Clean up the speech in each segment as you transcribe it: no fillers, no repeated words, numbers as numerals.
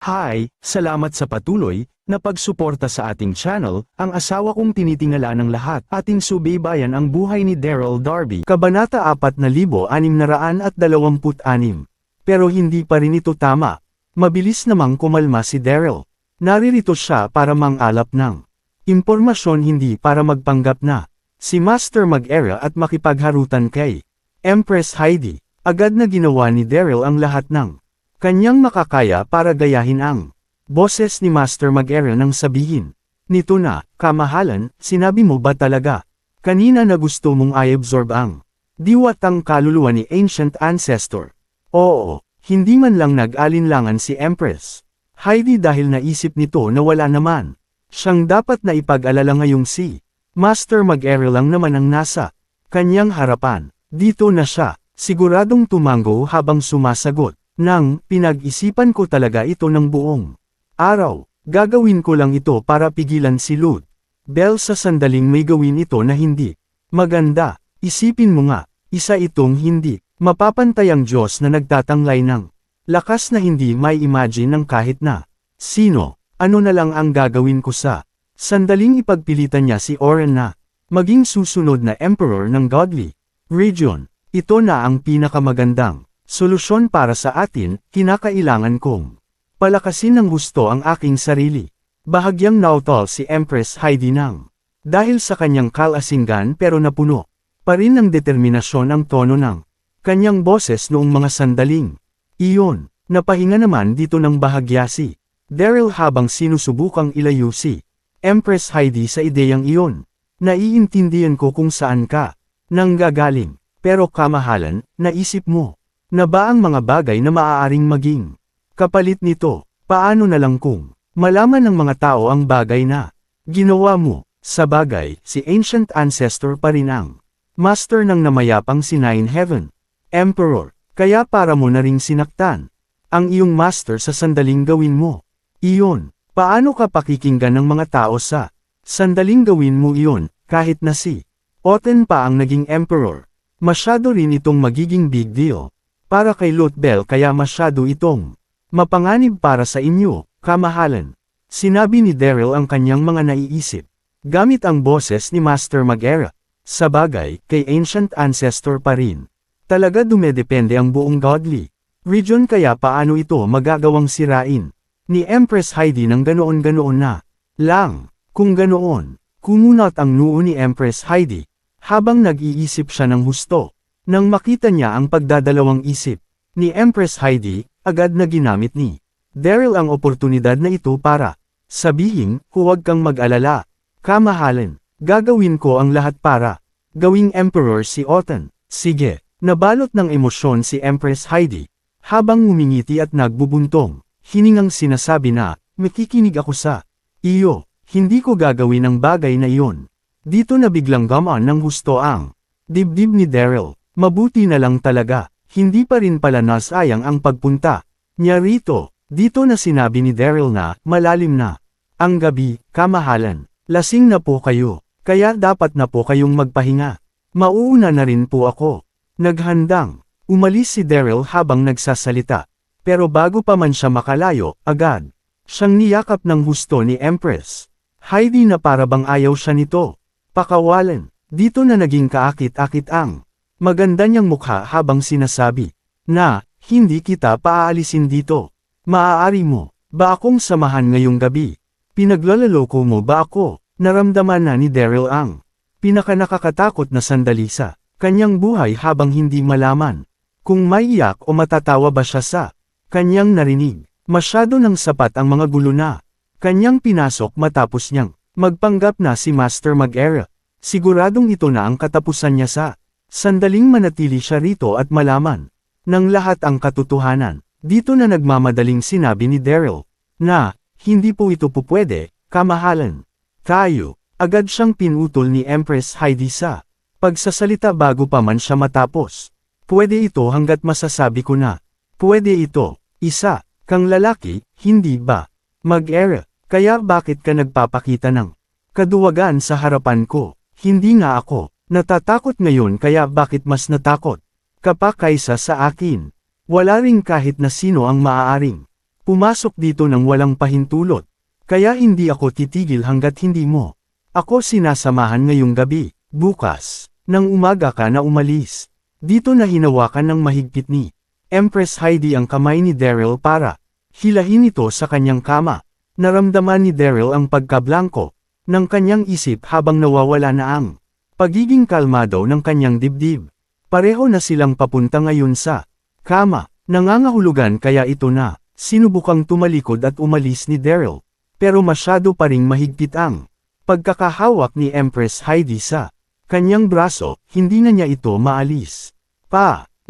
Hi, salamat sa patuloy na pagsuporta sa ating channel. Ang asawa kong tinitingala ng lahat. Ating subaybayan ang buhay ni Daryl Darby. Kabanata 4626. Pero hindi pa rin ito tama. Mabilis namang kumalma si Daryl. Naririto siya para mangalap ng impormasyon, hindi para magpanggap na si Master mag-era at makipagharutan kay Empress Heidi. Agad na ginawa ni Daryl ang lahat ng kanyang makakaya para gayahin ang boses ni Master mag-era nang sabihin nito na, "Kamahalan, sinabi mo ba talaga kanina na gusto mong i-absorb ang diwatang kaluluwa ni Ancient Ancestor?" Oo, hindi man lang nag-alinlangan si Empress Heidi dahil naisip nito na wala naman siyang dapat na ipag-alala ngayong si Master mag-era lang naman ang nasa kanyang harapan. Dito na siya, siguradong tumango habang sumasagot. Pinag-isipan ko talaga ito ng buong araw. Gagawin ko lang ito para pigilan si Lud Bell sa sandaling may gawin ito na hindi maganda. Isipin mo nga, isa itong hindi mapapantay ang Diyos na nagtatanglay ng lakas na hindi may imagine ng kahit na sino. Ano na lang ang gagawin ko sa sandaling ipagpilitan niya si Oren na maging susunod na Emperor ng Godly Region. Ito na ang pinakamagandang solusyon para sa atin. Kinakailangan kong palakasin ng gusto ang aking sarili. Bahagyang nautal si Empress Heidi nang dahil sa kanyang kalasinggan, pero napuno pa rin ng determinasyon ang tono ng kanyang boses noong mga sandaling iyon. Napahinga naman dito ng bahagya si Daryl habang sinusubukang ilayo si Empress Heidi sa ideyang iyon. Naiintindihan ko kung saan ka nanggagaling, pero kamahalan, naisip mo na ba ang mga bagay na maaaring maging kapalit nito? Paano na lang kung malaman ng mga tao ang bagay na ginawa mo? Sa bagay, si Ancient Ancestor pa rin ang Master ng namayapang si Nine Heaven Emperor, kaya para mo na ring sinaktan ang iyong Master sa sandaling gawin mo iyon. Paano ka pakikinggan ng mga tao sa sandaling gawin mo iyon, kahit na si Oten pa ang naging Emperor? Masyado rin itong magiging big deal para kay Lud Bell, kaya masyado itong mapanganib para sa inyo, kamahalan. Sinabi ni Daryl ang kanyang mga naiisip gamit ang boses ni Master mag-era. Sa bagay, kay Ancient Ancestor pa rin talaga dumedepende ang buong Godly Region, kaya paano ito magagawang sirain ni Empress Heidi ng ganoon-ganoon na lang? Kung ganoon, kumunat ang noo ni Empress Heidi habang nag-iisip siya ng husto. Nang makita niya ang pagdadalawang isip ni Empress Heidi, agad na ginamit ni Daryl ang oportunidad na ito para sabihin, "Huwag kang mag-alala, kamahalan. Gagawin ko ang lahat para gawing Emperor si Oten." Sige, nabalot ng emosyon si Empress Heidi habang ngumingiti at nagbubuntong hiningang sinasabi na, "Makikinig ako sa iyo. Hindi ko gagawin ang bagay na iyon." Dito na biglang gamaan ng husto ang dibdib ni Daryl. Mabuti na lang talaga, hindi pa rin pala nasayang ang pagpunta niya rito. Dito na sinabi ni Daryl na, malalim na ang gabi, kamahalan. Lasing na po kayo, kaya dapat na po kayong magpahinga. Mauuna na rin po ako. Naghandang umalis si Daryl habang nagsasalita. Pero bago pa man siya makalayo, agad siyang niyakap ng husto ni Empress Heidi na para bang ayaw siya nito pakawalan. Dito na naging kaakit-akit ang maganda niyang mukha habang sinasabi na, "Hindi kita paaalisin dito. Maaari mo ba akong samahan ngayong gabi? Pinaglaloloko mo ba ako?" Naramdaman na ni Daryl ang pinakanakakatakot na sandali sa kanyang buhay habang hindi malaman kung maiyak o matatawa ba siya sa kanyang narinig. Masyado nang sapat ang mga gulo na kanyang pinasok matapos niyang magpanggap na si Master mag-era. Siguradong ito na ang katapusan niya sa sandaling manatili siya rito at malaman ng lahat ang katotohanan. Dito na nagmamadaling sinabi ni Daryl na, "Hindi po ito pupwede, kamahalan." Tayo, agad siyang pinutol ni Empress Heidi sa pagsasalita bago pa man siya matapos. "Pwede ito hanggat masasabi ko na pwede ito. Isa kang lalaki, hindi ba mag-era? Kaya bakit ka nagpapakita ng kaduwagan sa harapan ko?" "Hindi nga ako natatakot ngayon, kaya bakit mas natakot ka pa kaysa sa akin? Wala ring kahit na sino ang maaaring Pumasok dito ng walang pahintulot. Kaya hindi ako titigil hanggat hindi mo ako sinasamahan ngayong gabi. Bukas, nang umaga ka na umalis. Dito na hinawakan ng mahigpit ni Empress Heidi ang kamay ni Daryl para hilahin ito sa kanyang kama. Naramdaman ni Daryl ang pagkablangko ng kanyang isip habang nawawala na ang pagiging kalmado ng kanyang dibdib. Pareho na silang papunta ngayon sa kama. Nangangahulugan kaya ito na sinubukang tumalikod at umalis ni Daryl. Pero masyado pa ring mahigpit ang pagkakahawak ni Empress Heidi sa kanyang braso, hindi na niya ito maalis.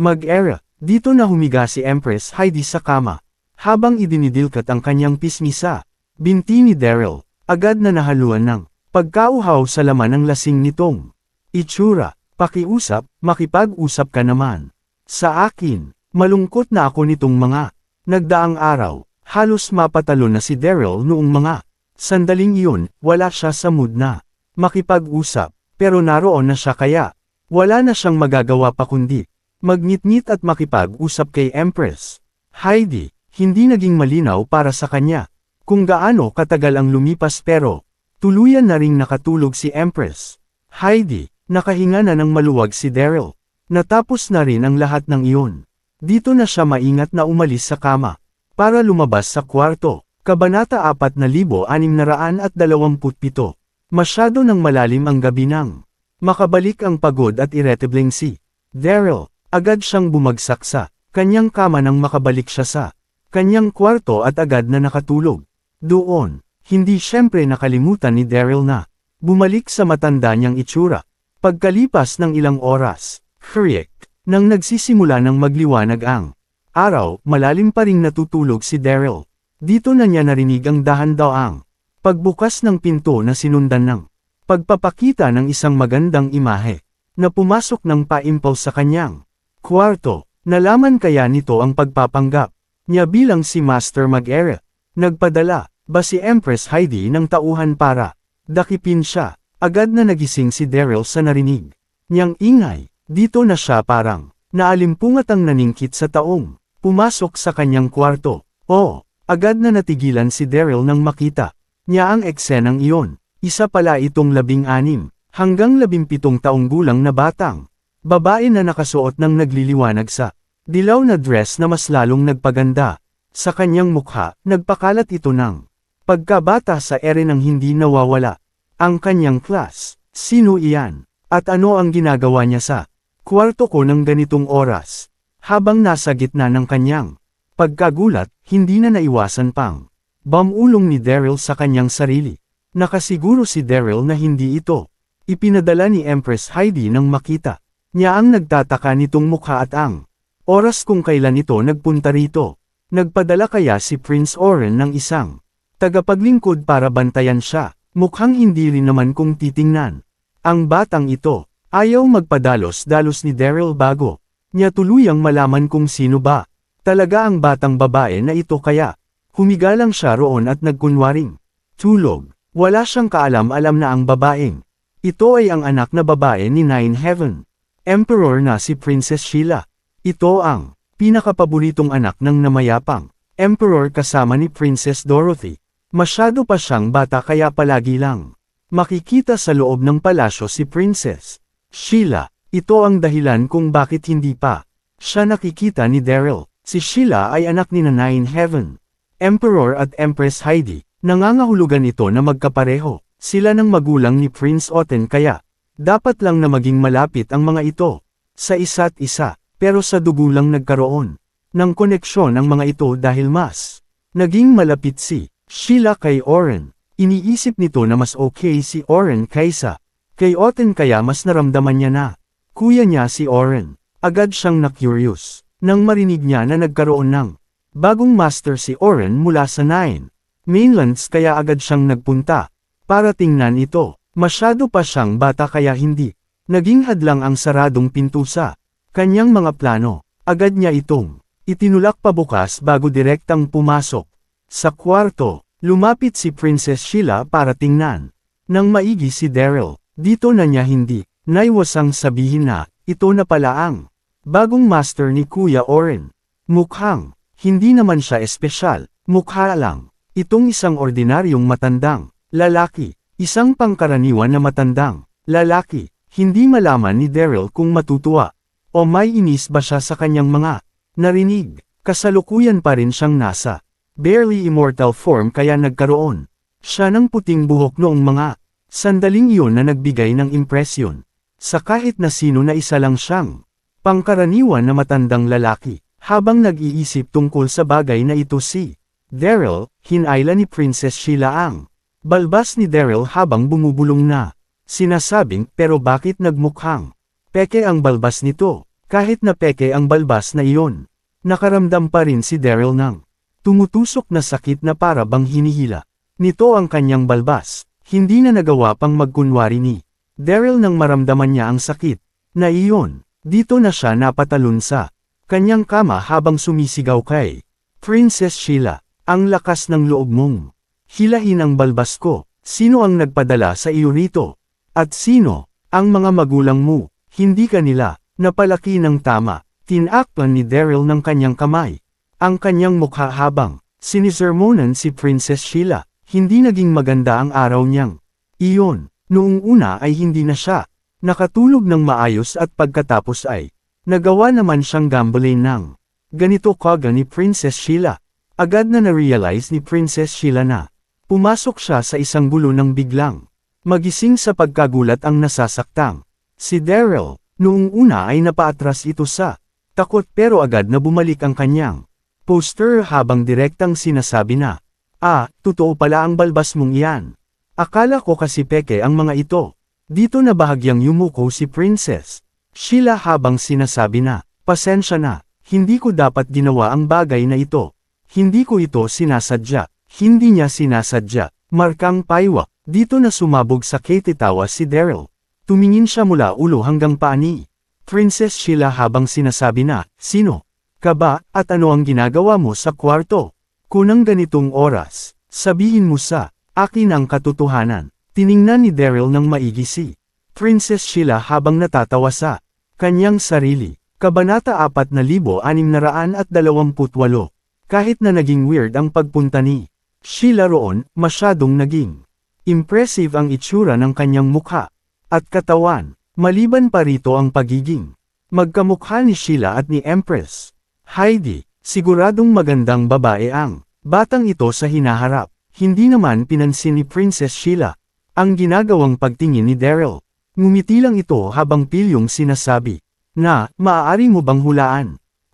Mag-era, dito na humiga si Empress Heidi sa kama. Habang idinidilkat ang kanyang pisngi sa binti ni Daryl, agad na nahaluan ng pagkauhaw sa laman ng lasing nitong itsura. Pakiusap, makipag-usap ka naman sa akin. Malungkot na ako nitong mga nagdaang araw. Halos mapatalo na si Daryl noong mga sandaling iyon. Wala siya sa mood na makipag-usap, pero naroon na siya kaya wala na siyang magagawa pa kundi magngit-ngit at makipag-usap kay Empress Heidi. Hindi naging malinaw para sa kanya kung gaano katagal ang lumipas, pero tuluyan na ring nakatulog si Empress Heidi. Nakahinga na ng maluwag si Daryl. Natapos na rin ang lahat ng iyon. Dito na siya maingat na umalis sa kama para lumabas sa kwarto. Kabanata 4627. Masyado nang malalim ang gabi nang makabalik ang pagod at irritable si Daryl. Agad siyang bumagsak sa kanyang kama nang makabalik siya sa kanyang kwarto at agad na nakatulog. Doon, hindi siyempre nakalimutan ni Daryl na bumalik sa matanda niyang itsura. Pagkalipas ng ilang oras, nang nagsisimula ng magliwanag ang araw, malalim pa ring natutulog si Daryl. Dito na niya narinig ang dahan-daang pagbukas ng pinto na sinundan ng pagpapakita ng isang magandang imahe na pumasok ng pa-impulse sa kanyang kwarto. Nalaman kaya nito ang pagpapanggap niya bilang si Master Mag-era. Nagpadala ba si Empress Heidi ng tauhan para dakipin siya? Agad na nagising si Daryl sa narinig niyang ingay. Dito na siya parang naalimpungat ang naningkit sa taong pumasok sa kanyang kwarto. Agad na natigilan si Daryl nang makita niya ang eksenang iyon. Isa pala itong 16 hanggang 17 taong gulang na batang babae na nakasuot ng nagliliwanag sa dilaw na dress na mas lalong nagpaganda sa kanyang mukha. Nagpakalat ito ng pagkabata sa ere ng hindi nawawala ang kanyang class. Sino iyan? At ano ang ginagawa niya sa kwarto ko ng ganitong oras? Habang nasa gitna ng kanyang pagkagulat, hindi na naiwasan pang bamulong ni Daryl sa kanyang sarili. Nakasiguro si Daryl na hindi ito ipinadala ni Empress Heidi nang makita niya ang nagtataka nitong mukha at ang oras kung kailan ito nagpunta rito. Nagpadala kaya si Prince Oren ng isang tagapaglingkod para bantayan siya? Mukhang hindi rin naman kung titingnan ang batang ito. Ayaw magpadalos-dalos ni Daryl bago niya tuluyang malaman kung sino ba talaga ang batang babae na ito, kaya humiga lang siya roon at nagkunwaring tulog. Wala siyang kaalam-alam na ang babaeng ito ay ang anak na babae ni Nine Heaven Emperor na si Princess Sheila. Ito ang pinakapaboritong anak ng namayapang Emperor kasama ni Princess Dorothy. Masyado pa siyang bata kaya palagi lang makikita sa loob ng palasyo si Princess Sheila. Ito ang dahilan kung bakit hindi pa siya nakikita ni Daryl. Si Sheila ay anak ni Nine Heaven Emperor at Empress Heidi. Nangangahulugan ito na magkapareho sila ng magulang ni Prince Otto, kaya dapat lang na maging malapit ang mga ito sa isa't isa. Pero sa dugo lang nagkaroon ng koneksyon ang mga ito dahil mas naging malapit si Sheila kay Oren. Iniisip nito na mas okay si Oren kaysa kay Otto, kaya mas naramdaman niya na kuya niya si Oren. Agad siyang na-curious nang marinig niya na nagkaroon ng bagong master si Oren mula sa Nine Mainlands, kaya agad siyang nagpunta para tingnan ito. Masyado pa siyang bata kaya hindi naging hadlang ang saradong pinto sa kanyang mga plano. Agad niya itong itinulak pabukas bago direktang pumasok sa kwarto. Lumapit si Princess Sheila para tingnan nang maigi si Daryl. Dito na niya hindi naiwasang sabihin na ito na pala ang bagong master ni Kuya Oren. Mukhang hindi naman siya espesyal, Mukha lang. Itong isang ordinaryong matandang lalaki. Isang pangkaraniwan na matandang lalaki. Hindi malaman ni Daryl kung matutuwa o may inis ba siya sa kanyang mga narinig. Kasalukuyan pa rin siyang nasa barely immortal form kaya nagkaroon siya ng puting buhok noong mga sandaling iyon na nagbigay ng impresyon sa kahit na sino na isa lang siyang pangkaraniwan na matandang lalaki. Habang nag-iisip tungkol sa bagay na ito si Daryl, hinayla ni Princess Sheila ang balbas ni Daryl habang bumubulong na sinasabing pero bakit nagmukhang peke ang balbas nito? Kahit na peke ang balbas na iyon, nakaramdam pa rin si Daryl ng tumutusok na sakit na para bang hinihila nito ang kanyang balbas. Hindi na nagawa pang magkunwari ni Daryl nang maramdaman niya ang sakit na iyon. Dito na siya napatalon sa kanyang kama habang sumisigaw kay Princess Sheila, ang lakas ng loob mong hilahin ang balbas ko. Sino ang nagpadala sa iyo rito? At sino ang mga magulang mo? Hindi ka nila napalaki ng tama. Tinakpan ni Daryl ng kanyang kamay ang kanyang mukha habang sinisermonan si Princess Sheila. Hindi naging maganda ang araw niyang iyon. Noong una ay hindi na siya nakatulog ng maayos at pagkatapos ay nagawa naman siyang gambling ng ganito kaga ni Princess Sheila. Agad na na-realize ni Princess Sheila na pumasok siya sa isang gulo ng biglang magising sa pagkagulat ang nasasaktang si Daryl. Noong una ay napaatras ito sa takot pero agad na bumalik ang kanyang poster habang direktang sinasabi na, totoo pala ang balbas mong iyan. Akala ko kasi peke ang mga ito. Dito na bahagyang yumuko si Princess Sheila habang sinasabi na, pasensya na, hindi ko dapat ginawa ang bagay na ito. Hindi ko ito sinasadya. Hindi niya sinasadya. Markang paywa. Dito na sumabog sa ketitawa si Daryl. Tumingin siya mula ulo hanggang paa ni Princess Sheila habang sinasabi na, sino ka ba at ano ang ginagawa mo sa kwarto? Kunang ganitong oras, sabihin mo sa akin ang katotohanan. Tiningnan ni Daryl ng maigi si Princess Sheila habang natatawa sa kanyang sarili. Kabanata 4628. Kahit na naging weird ang pagpunta ni Sheila roon, masyadong naging impressive ang itsura ng kanyang mukha at katawan. Maliban pa rito ang pagiging magkamukha ni Sheila at ni Empress Heidi, siguradong magandang babae ang batang ito sa hinaharap. Hindi naman pinansin ni Princess Sheila ang ginagawang pagtingin ni Daryl. Ngumiti lang ito habang pilyong sinasabi na, maaari mo bang hulaan?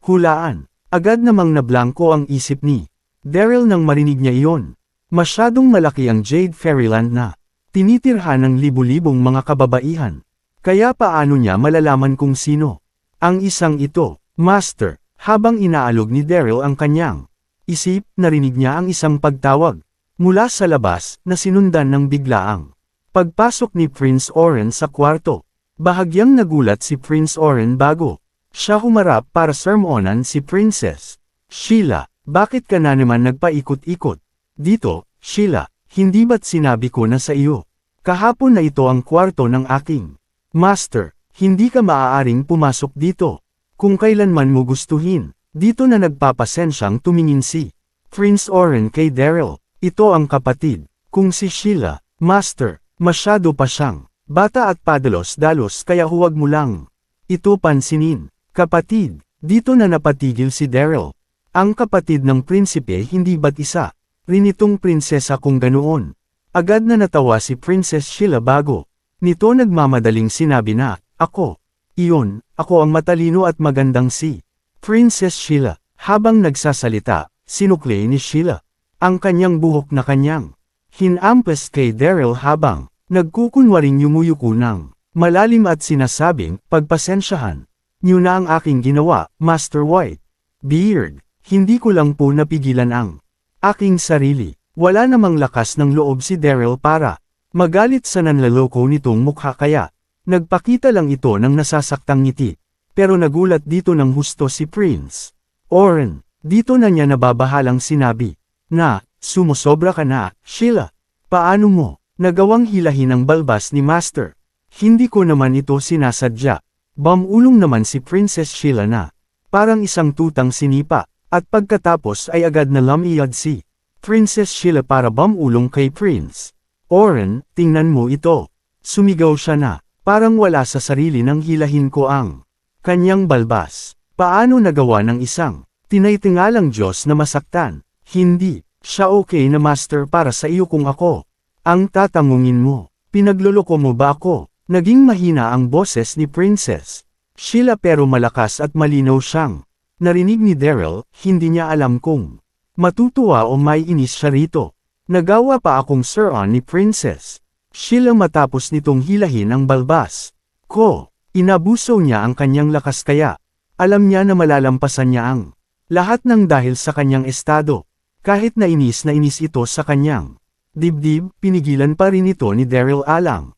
Hulaan. Agad namang nablangko ang isip ni Daryl nang marinig niya iyon. Masyadong malaki ang Jade Fairyland na tinitirhan ng libu-libong mga kababaihan. Kaya paano niya malalaman kung sino ang isang ito? Master, habang inaalog ni Daryl ang kanyang isip, narinig niya ang isang pagtawag mula sa labas na sinundan ng biglaang pagpasok ni Prince Oren sa kwarto. Bahagyang nagulat si Prince Oren bago siya humarap para sermonan si Princess Sheila. Bakit ka na naman nagpaikot-ikot dito, Sheila? Hindi ba't sinabi ko na sa iyo kahapon na ito ang kwarto ng aking master? Hindi ka maaaring pumasok dito kung kailanman mo gustuhin. Dito na nagpapasensyang tumingin si Prince Oren kay Daryl. Ito ang kapatid kung si Sheila. Master, masyado pa siyang bata at padalos-dalos kaya huwag mo lang ito pansinin. Kapatid, dito na napatigil si Daryl. Ang kapatid ng prinsipe hindi ba't isa rin itong prinsesa kung ganoon? Agad na natawa si Princess Sheila bago nito nagmamadaling sinabi na, ako. Iyon, ako ang matalino at magandang si Princess Sheila. Habang nagsasalita, sinukli ni Sheila ang kanyang buhok na kanyang hinampas kay Daryl habang nagkukunwaring yumuyuko ng malalim at sinasabing, pagpasensyahan niyo na ang aking ginawa, Master White Beard. Hindi ko lang po napigilan ang aking sarili. Wala namang lakas ng loob si Daryl para magalit sa nanlaloko nitong mukha kaya nagpakita lang ito ng nasasaktang ngiti. Pero nagulat dito ng husto si Prince Oren. Dito na niya nababahalang sinabi na, sumusobra ka na, Sheila. Paano mo nagawang hilahin ang balbas ni Master? Hindi ko naman ito sinasadya. Bamulong naman si Princess Sheila na parang isang tutang sinipa. At pagkatapos ay agad na lumiyad si Princess Sheila para bumulong kay Prince Oren, tingnan mo ito. Sumigaw siya na, parang wala sa sarili nang hilahin ko ang kanyang balbas. Paano nagawa ng isang tinaytingalang Diyos na masaktan? Hindi, siya okay na master para sa iyo kung ako ang tatangungin mo. Pinagloloko mo ba ako? Naging mahina ang boses ni Princess Sheila pero malakas at malinaw siyang narinig ni Daryl, hindi niya alam kung matutuwa o may inis siya rito. Nagawa pa akong sir-on ni Princess Sheila matapos nitong hilahin ang balbas ko. Inabuso niya ang kanyang lakas kaya alam niya na malalampasan niya ang lahat ng dahil sa kanyang estado. Kahit na inis ito sa kanyang dibdib, pinigilan pa rin ito ni Daryl alang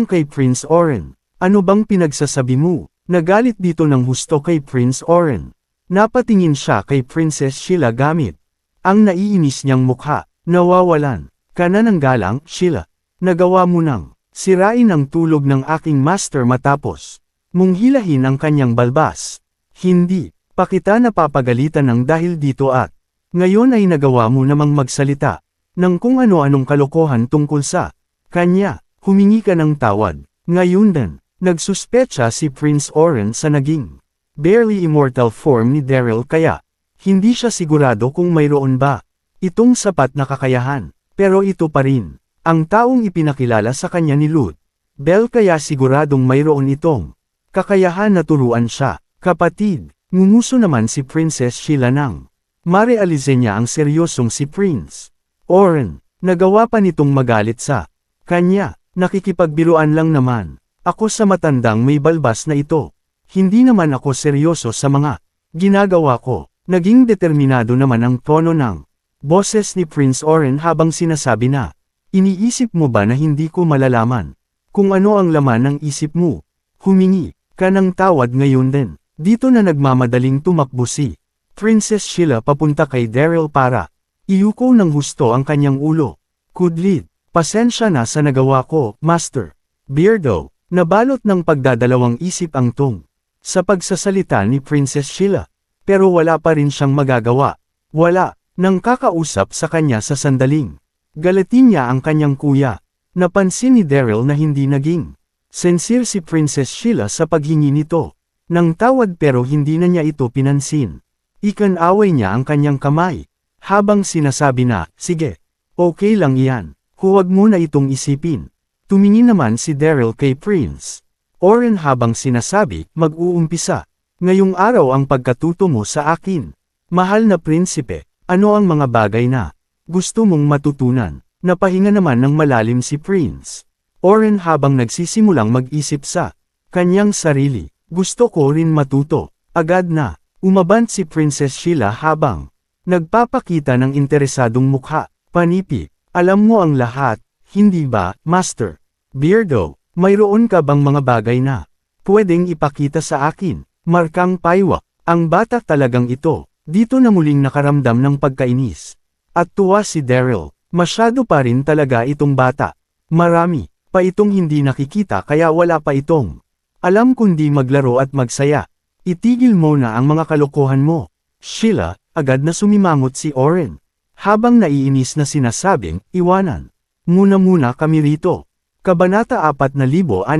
kay Prince Oren. Ano bang pinagsasabi mo? Nagalit dito ng husto kay Prince Oren. Napatingin siya kay Princess Sheila gamit ang naiinis niyang mukha. Nawawalan ka na ng galang, Sheila. Nagawa mo nang sirain ang tulog ng aking master matapos mong hilahin ang kanyang balbas. Hindi pa kita napapagalitan ng dahil dito at ngayon ay nagawa mo namang magsalita ng kung ano-anong kalokohan tungkol sa kanya. Humingi ka ng tawad. Ngayon din, nagsuspecha si Prince Oren sa naging barely immortal form ni Daryl kaya hindi siya sigurado kung mayroon ba itong sapat na kakayahan. Pero ito pa rin ang taong ipinakilala sa kanya ni Lud Bell kaya siguradong mayroon itong kakayahan na turuan siya. Kapatid, ngumuso naman si Princess Sheila nang marealize niya ang seryosong si Prince Oren. Nagawa pa nitong magalit sa kanya. Nakikipagbiruan lang naman ako sa matandang may balbas na ito. Hindi naman ako seryoso sa mga ginagawa ko. Naging determinado naman ang tono ng boses ni Prince Oren habang sinasabi na, iniisip mo ba na hindi ko malalaman kung ano ang laman ng isip mo? Humingi ka ng tawad ngayon din. Dito na nagmamadaling tumakbo si Princess Sheila papunta kay Daryl para iyuko ng husto ang kanyang ulo. Kudlid, pasensya na sa nagawa ko, Master Beardo. Nabalot ng pagdadalawang isip ang tong sa pagsasalita ni Princess Sheila. Pero wala pa rin siyang magagawa. Wala nang kakausap sa kanya sa sandaling galatin niya ang kanyang kuya. Napansin ni Daryl na hindi naging sincere si Princess Sheila sa paghingi nito ng tawad pero hindi na niya ito pinansin. Ikan-away niya ang kanyang kamay habang sinasabi na, sige, okay lang iyan. Huwag mo na itong isipin. Tumingin naman si Daryl kay Prince Oren habang sinasabi, mag-uumpisa. Ngayong araw ang pagkatuto mo sa akin. Mahal na prinsipe, ano ang mga bagay na gusto mong matutunan? Napahinga naman ng malalim si Prince Oren habang nagsisimulang mag-isip sa kanyang sarili. Gusto ko rin matuto. Agad na umabant si Princess Sheila habang nagpapakita ng interesadong mukha. Panipi, alam mo ang lahat, hindi ba, Master Beardo? Mayroon ka bang mga bagay na pwedeng ipakita sa akin? Markang paywak, ang bata talagang ito. Dito na muling nakaramdam ng pagkainis. At tuwa si Daryl, masyado pa rin talaga itong bata. Marami pa itong hindi nakikita kaya wala pa itong alam kundi maglaro at magsaya. Itigil mo na ang mga kalokohan mo. Sheila, agad na sumimangot si Oren. Habang naiinis na sinasabing, iwanan muna kami rito. Kabanata 4629.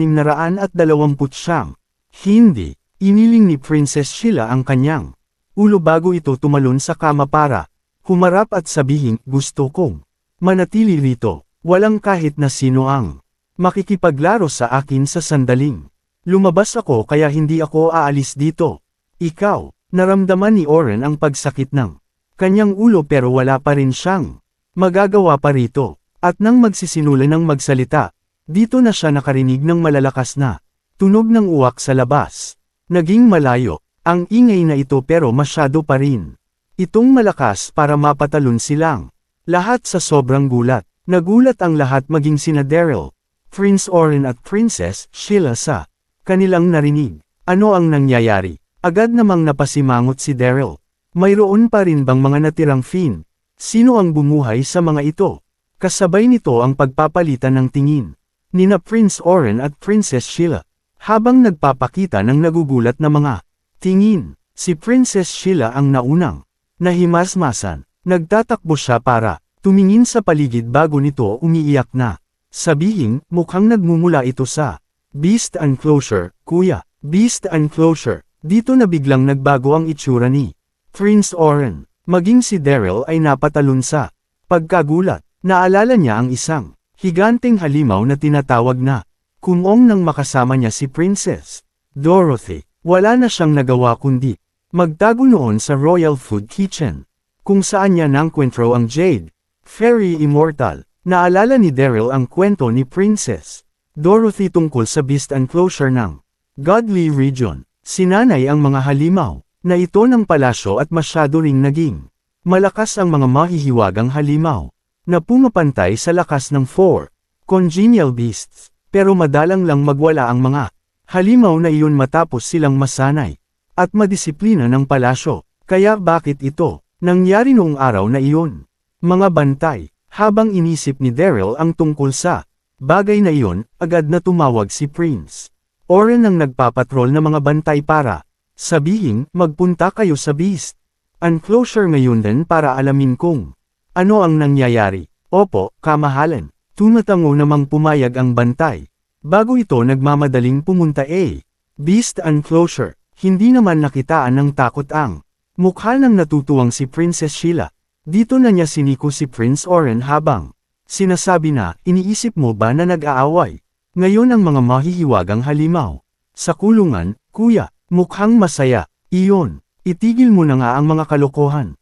Hindi, iniling ni Princess Sheila ang kanyang ulo bago ito tumalon sa kama para humarap at sabihin, gusto kong manatili rito. Walang kahit na sino ang makikipaglaro sa akin sa sandaling lumabas ako kaya hindi ako aalis dito. Ikaw, naramdaman ni Oren ang pagsakit ng kanyang ulo pero wala pa rin siyang magagawa pa rito. At nang magsisinula ng magsalita, dito na siya nakarinig ng malalakas na tunog ng uwak sa labas. Naging malayo ang ingay na ito pero masyado pa rin itong malakas para mapatalon silang lahat sa sobrang gulat. Nagulat ang lahat maging sina Daryl, Prince Oren at Princess Sheila sa kanilang narinig. Ano ang nangyayari? Agad namang napasimangot si Daryl. Mayroon pa rin bang mga natirang Finn? Sino ang bumuhay sa mga ito? Kasabay nito ang pagpapalitan ng tingin nina Prince Oren at Princess Sheila. Habang nagpapakita ng nagugulat na mga tingin, si Princess Sheila ang naunang Nahimasmasan, nagtatakbo siya para tumingin sa paligid bago nito umiiyak na. Sabihing, mukhang nagmumula ito sa Beast Enclosure, kuya, Beast Enclosure. Dito na biglang nagbago ang itsura ni Prince Oren. Maging si Daryl ay napatalon sa pagkagulat. Naalala niya ang isang higanteng halimaw na tinatawag na Kumong nang makasama niya si Princess Dorothy. Wala na siyang nagawa kundi magtago noon sa Royal Food Kitchen, kung saan niya nangkwentro ang Jade Fairy Immortal. Naalala ni Daryl ang kwento ni Princess Dorothy tungkol sa Beast Enclosure ng Godly Region. Sinanay ang mga halimaw na ito ng palasyo at masyado ring naging malakas ang mga mahihiwagang halimaw na pumapantay sa lakas ng 4 congenial beasts, pero madalang lang magwala ang mga halimaw na iyon matapos silang masanay at madisiplina ng palasyo. Kaya bakit ito nangyari noong araw na iyon? Mga bantay. Habang inisip ni Daryl ang tungkol sa bagay na iyon, agad na tumawag si Prince Oren ang nagpapatrol na mga bantay para sabihing, magpunta kayo sa Beast Enclosure ngayon din para alamin kung ano ang nangyayari. Opo, kamahalan. Tumatango namang pumayag ang bantay. Bago ito nagmamadaling pumunta Beast Enclosure. Hindi naman nakitaan ng takot ang mukha ng natutuwang si Princess Sheila. Dito na niya siniko si Prince Oren habang sinasabi na, iniisip mo ba na nag-aaway ngayon ang mga mahihiwagang halimaw sa kulungan, kuya? Mukhang masaya. Iyon, itigil mo na nga ang mga kalokohan.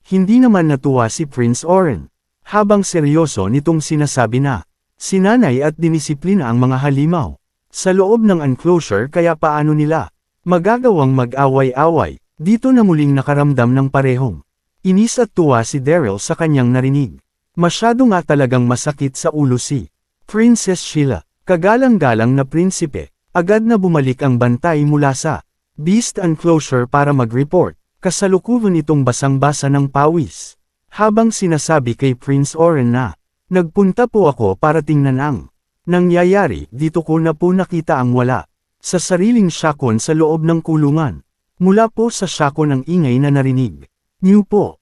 Hindi naman natuwa si Prince Oren habang seryoso nitong sinasabi na sinanay at dinisiplina ang mga halimaw sa loob ng enclosure, kaya paano nila magagawang mag-away-away. Dito na muling nakaramdam ng parehong inis at tuwa si Daryl sa kanyang narinig. Masyado nga talagang masakit sa ulo si Princess Sheila. Kagalang-galang na prinsipe, agad na bumalik ang bantay mula sa Beast Enclosure para mag-report. Kasalukuyan itong basang-basa ng pawis habang sinasabi kay Prince Oren na nagpunta po ako para tingnan ang nangyayari. Dito ko na po nakita ang wala sa sariling syakon sa loob ng kulungan. Mula po sa syakon ang ingay na narinig niyo po.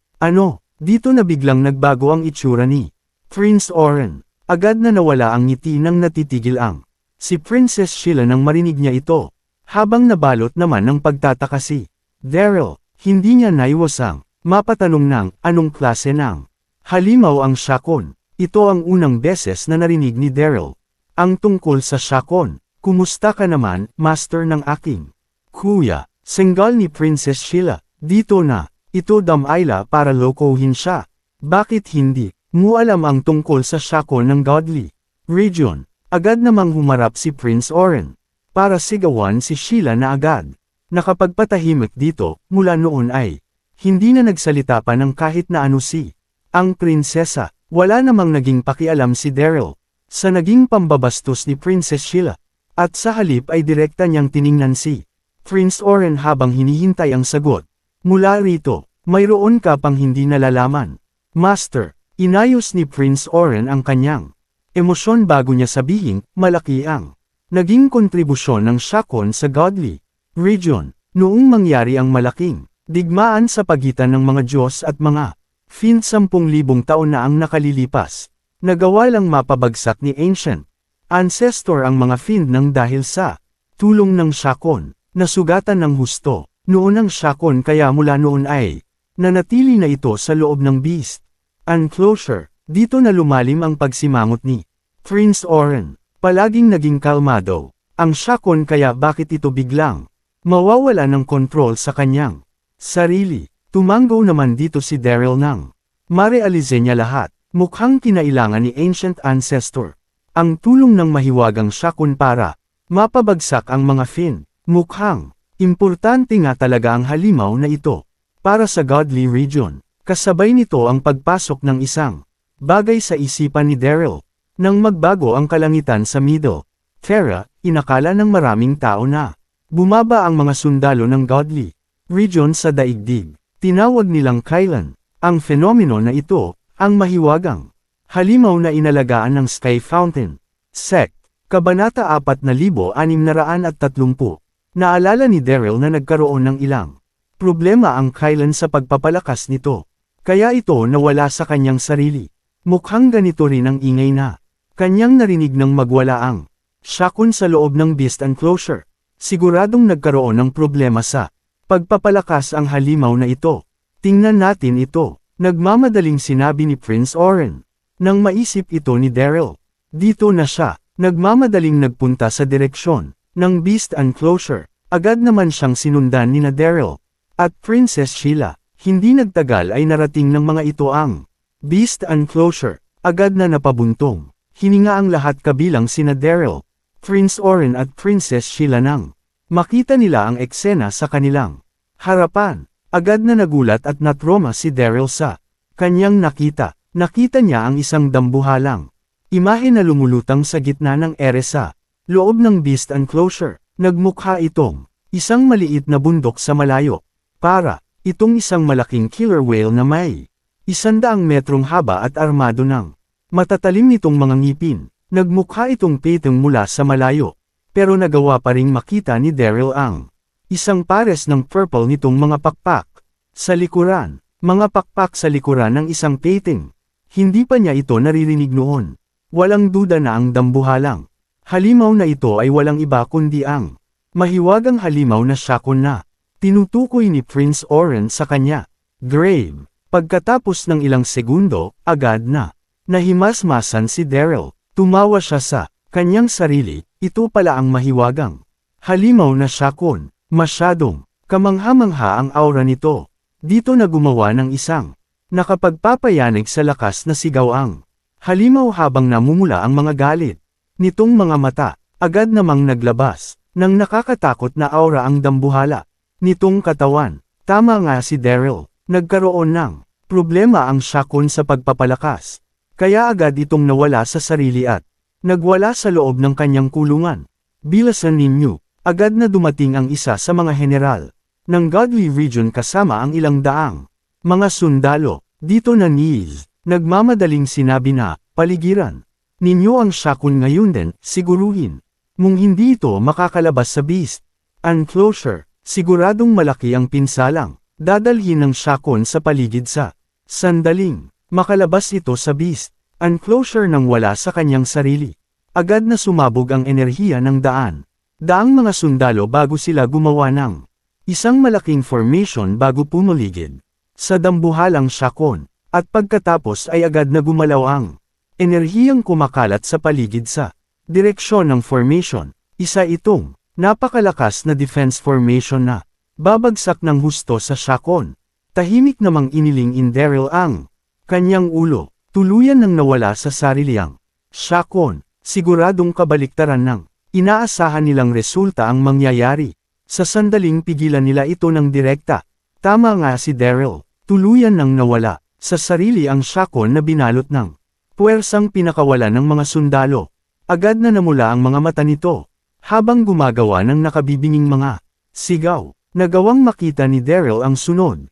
Dito na biglang nagbago ang itsura ni Prince Oren. Agad na nawala ang ngiti ng natitigil ang si Princess Sheila nang marinig niya ito. Habang nabalot naman ng pagtataka si Daryl, hindi niya naiwasang mapatanong ng anong klase ng halimaw ang syakon. Ito ang unang beses na narinig ni Daryl ang tungkol sa syakon. Kumusta ka naman, master ng aking kuya? Senggal ni Princess Sheila. Dito na ito damayla para lokohin siya. Bakit hindi mo alam ang tungkol sa syakon ng Godly Region? Agad namang humarap si Prince Oren para sigawan si Sheila na agad nakapagpatahimik dito. Mula noon ay hindi na nagsalita pa ng kahit na ano si ang prinsesa. Wala namang naging pakialam si Daryl sa naging pambabastos ni Princess Sheila, at sa halip ay direkta niyang tiningnan si Prince Oren habang hinihintay ang sagot. Mula rito, mayroon ka pang hindi nalalaman, Master. Inayos ni Prince Oren ang kanyang emosyon bago niya sabihing malaki ang naging kontribusyon ng syakon sa Godly Region noong mangyari ang malaking digmaan sa pagitan ng mga Diyos at mga Fiend. 10,000 taon na ang nakalilipas. Nagawa lang mapabagsak ni Ancient Ancestor ang mga Fiend nang dahil sa tulong ng syakon. Nasugatan ng husto noon ang syakon, kaya mula noon ay nanatili na ito sa loob ng Beast Enclosure. Dito na lumalim ang pagsimangot ni Prince Oren. Palaging naging kalmado ang syakon, kaya bakit ito biglang mawawala ng kontrol sa kanyang sarili? Tumanggo naman dito si Daryl nang marealize niya lahat. Mukhang kinailangan ni Ancient Ancestor ang tulong ng mahiwagang syakon para mapabagsak ang mga Fiend. Mukhang importante nga talaga ang halimaw na ito para sa Godly Region. Kasabay nito ang pagpasok ng isang bagay sa isipan ni Daryl. Nang magbago ang kalangitan sa Middle Terra, inakala ng maraming tao na bumaba ang mga sundalo ng Godly Region sa daigdig. Tinawag nilang kailan ang fenomeno na ito ang mahiwagang halimaw na inalagaan ng Sky Fountain Sect. Kabanata 4630. Naalala ni Daryl na nagkaroon ng ilang Problema ang kailan sa pagpapalakas nito. Kaya ito nawala sa kanyang sarili. Mukhang ganito rin ang ingay na kanyang narinig ng magwala ang Shakun sa loob ng beast enclosure. Siguradong nagkaroon ng problema sa pagpapalakas ang halimaw na ito. Tingnan natin ito. Nagmamadaling sinabi ni Prince Oren. Nang maisip ito ni Daryl. Dito na siya. Nagmamadaling nagpunta sa direksyon ng beast enclosure. Agad naman siyang sinundan ni Daryl at Princess Sheila. Hindi nagtagal ay narating ng mga ito ang beast enclosure. Agad na napabuntong. Hininga ang lahat kabilang sina Daryl, Prince Oren at Princess Sheila nang makita nila ang eksena sa kanilang harapan. Agad na nagulat at natroma si Daryl sa kanyang nakita. Nakita niya ang isang dambuhalang imahe na lumulutang sa gitna ng ere sa loob ng beast enclosure. Nagmukha itong isang maliit na bundok sa malayo. Para itong isang malaking killer whale na may 100 metrong haba at armado ng matatalim nitong mga ngipin. Nagmukha itong petong mula sa malayo. Pero nagawa pa ring makita ni Daryl ang isang pares ng purple nitong mga pakpak sa likuran. Mga pakpak sa likuran ng isang peteng. Hindi pa niya ito naririnig noon. Walang duda na ang dambuhalang halimaw na ito ay walang iba kundi ang mahiwagang halimaw na Shakun na tinutukoy ni Prince Oren sa kanya. Grave. Pagkatapos ng ilang segundo, agad na nahimasmasan si Daryl. Tumawa siya sa kanyang sarili. Ito pala ang mahiwagang halimaw na Shakun. Masyadong kamangha-mangha ang aura nito. Dito na gumawa ng isang nakapagpapayanig sa lakas na sigaw ang halimaw habang namumula ang mga galit nitong mga mata. Agad namang naglabas ng nakakatakot na aura ang dambuhala nitong katawan. Tama nga si Daryl. Nagkaroon ng problema ang Shakun sa pagpapalakas. Kaya agad itong nawala sa sarili at nagwala sa loob ng kanyang kulungan. Bilasan ninyo. Agad na dumating ang isa sa mga general ng Godly Region kasama ang ilang daang mga sundalo. Dito na Niz. Nagmamadaling sinabi na, paligiran ninyo ang Shakun ngayon din, siguruhin mong hindi ito makakalabas sa beast enclosure. Siguradong malaki ang pinsalang dadalhin ng Shakun sa paligid sa sandaling makalabas ito sa beast enclosure nang wala sa kanyang sarili. Agad na sumabog ang enerhiya ng daang mga sundalo bago sila gumawa ng isang malaking formation bago pumaligid sa dambuhalang Shakun. At pagkatapos ay agad na gumalaw ang enerhiyang kumakalat sa paligid sa direksyon ng formation. Isa itong napakalakas na defense formation na babagsak ng husto sa Shakun. Tahimik namang iniling in Daryl ang kanyang ulo. Tuluyan nang nawala sa sarili ang Shakun. Siguradong kabaliktaran ng inaasahan nilang resulta ang mangyayari. Sa sandaling pigilan nila ito ng direkta. Tama nga si Daryl. Tuluyan nang nawala sa sarili ang Shakun na binalot ng puwersang pinakawala ng mga sundalo. Agad na namula ang mga mata nito. Habang gumagawa ng nakabibinging mga sigaw. Nagawang makita ni Daryl ang sunod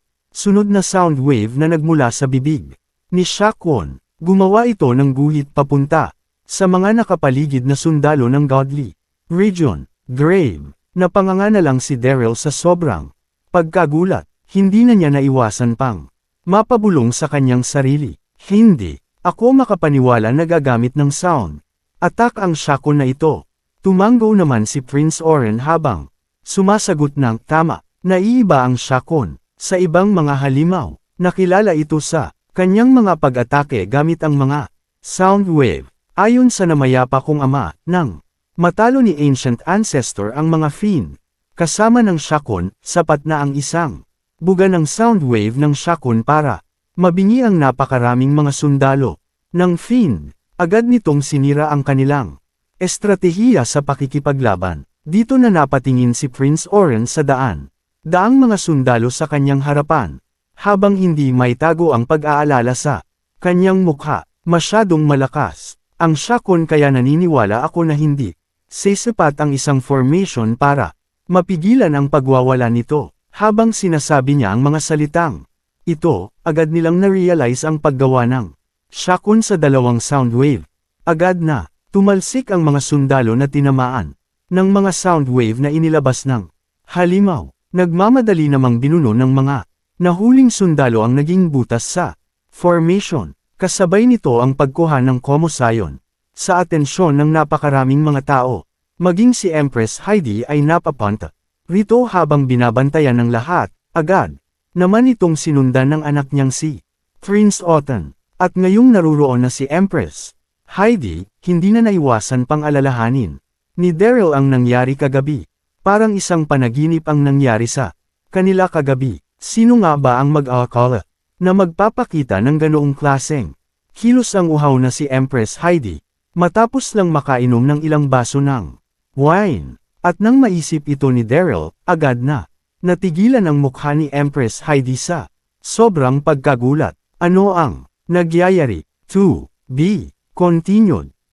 na sound wave na nagmula sa bibig ni Shakun. Gumawa ito ng guhit papunta sa mga nakapaligid na sundalo ng Godly Region. Grave. Napanganga na lang si Daryl sa sobrang pagkagulat. Hindi na niya naiwasan pang mapabulong sa kanyang sarili. Hindi ako makapaniwala na gagamit ng sound attack ang Shakun na ito. Tumango naman si Prince Oren habang sumasagot ng tama. Naiiba ang Shakun sa ibang mga halimaw. Nakilala ito sa kanyang mga pag-atake gamit ang mga sound wave. Ayon sa namayapa kong ama, nang matalo ni Ancient Ancestor ang mga Fiend, kasama ng Shakun, sapat na ang isang buga ng sound wave ng Shakun para mabingi ang napakaraming mga sundalo ng Fiend. Agad nitong sinira ang kanilang estratehiya sa pakikipaglaban. Dito na napatingin si Prince Oren sa daang mga sundalo sa kanyang harapan, habang hindi maitago ang pag-aalala sa kanyang mukha. Masyadong malakas ang Shakun kaya naniniwala ako na hindi sasapat ang isang formation para mapigilan ang pagwawala nito. Habang sinasabi niya ang mga salitang ito, agad nilang na-realize ang paggawa ng Shakun sa dalawang sound wave. Agad na tumalsik ang mga sundalo na tinamaan ng mga sound wave na inilabas ng halimaw. Nagmamadali namang binuno ng mga nahuling sundalo ang naging butas sa formation. Kasabay nito ang pagkuha ng Komosayon sa atensyon ng napakaraming mga tao. Maging si Empress Heidi ay napapunta rito habang binabantayan ng lahat. Agad naman itong sinundan ng anak niyang si Prince Otton. At ngayong naruroon na si Empress Heidi, hindi na naiwasan pang alalahanin ni Daryl ang nangyari kagabi. Parang isang panaginip ang nangyari sa kanila kagabi. Sino nga ba ang mag-aakala na magpapakita ng ganoong klaseng kilos ang uhaw na si Empress Heidi, matapos lang makainom ng ilang baso ng wine? At nang maisip ito ni Daryl, agad na natigilan ang mukha ni Empress Heidi sa sobrang pagkagulat. Ano ang nagyayari? To be continued.